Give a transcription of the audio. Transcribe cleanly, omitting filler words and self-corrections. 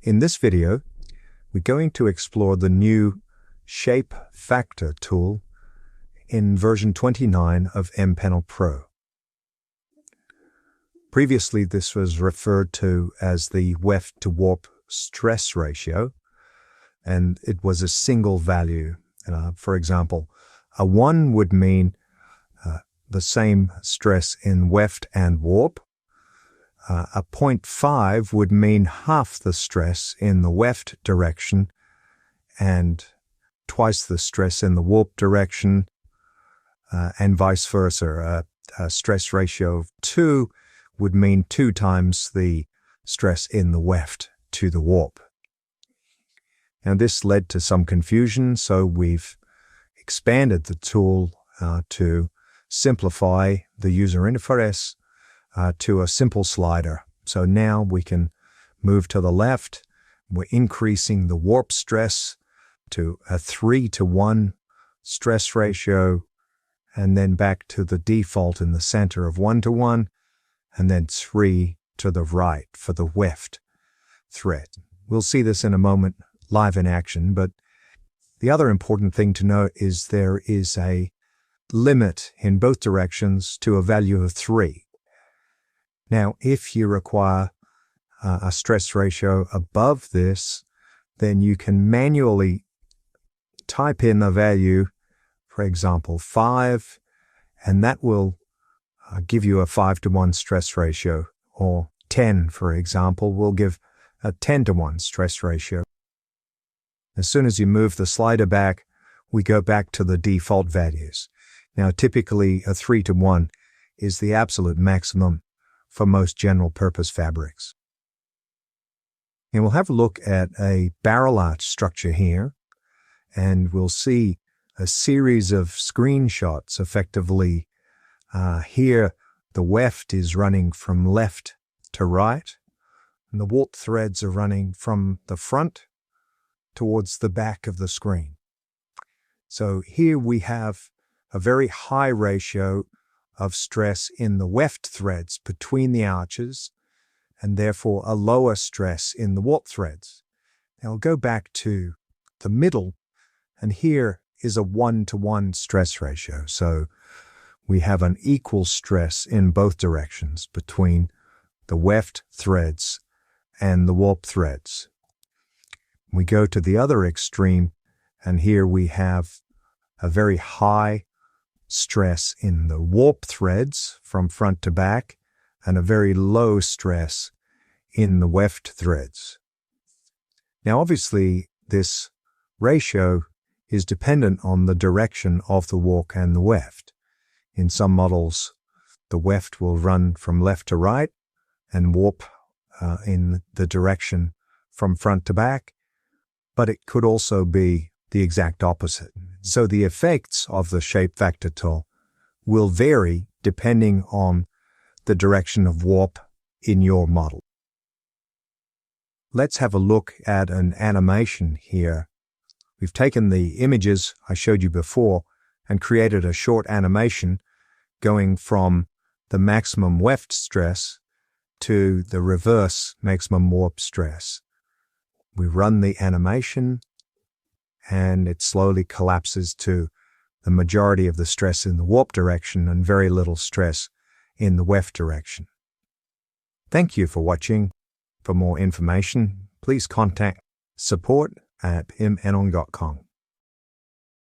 In this video, we're going to explore the new Shape Factor tool in version 29 of MPanel Pro. Previously, this was referred to as the weft to warp stress ratio, and it was a single value. For example, a 1 would mean the same stress in weft and warp. A 0.5 would mean half the stress in the weft direction and twice the stress in the warp direction, and vice versa. A stress ratio of 2 would mean 2 times the stress in the weft to the warp. Now, this led to some confusion, so we've expanded the tool to simplify the user interface to a simple slider. So now we can move to the left. We're increasing the warp stress to a 3:1 stress ratio, and then back to the default in the center of 1:1, and then 3 to the right for the weft thread. We'll see this in a moment live in action, but the other important thing to note is there is a limit in both directions to a value of 3. Now, if you require a stress ratio above this, then you can manually type in a value, for example, 5, and that will give you a 5:1 stress ratio, or 10, for example, will give a 10:1 stress ratio. As soon as you move the slider back, we go back to the default values. Now, typically, a 3:1 is the absolute maximum for most general-purpose fabrics. And we'll have a look at a barrel arch structure here, and we'll see a series of screenshots effectively. Here, the weft is running from left to right, and the warp threads are running from the front towards the back of the screen. So here we have a very high ratio of stress in the weft threads between the arches, and therefore a lower stress in the warp threads. Now we'll go back to the middle, and here is a 1:1 stress ratio. So we have an equal stress in both directions between the weft threads and the warp threads. We go to the other extreme, and here we have a very high stress in the warp threads from front to back, and a very low stress in the weft threads. Now, obviously, this ratio is dependent on the direction of the warp and the weft. In some models, the weft will run from left to right and warp in the direction from front to back, but it could also be the exact opposite. So the effects of the Shape Factor tool will vary depending on the direction of warp in your model. Let's have a look at an animation here. We've taken the images I showed you before and created a short animation going from the maximum weft stress to the reverse maximum warp stress. We run the animation, and it slowly collapses to the majority of the stress in the warp direction and very little stress in the weft direction. Thank you for watching. For more information, please contact support@MPanel.com.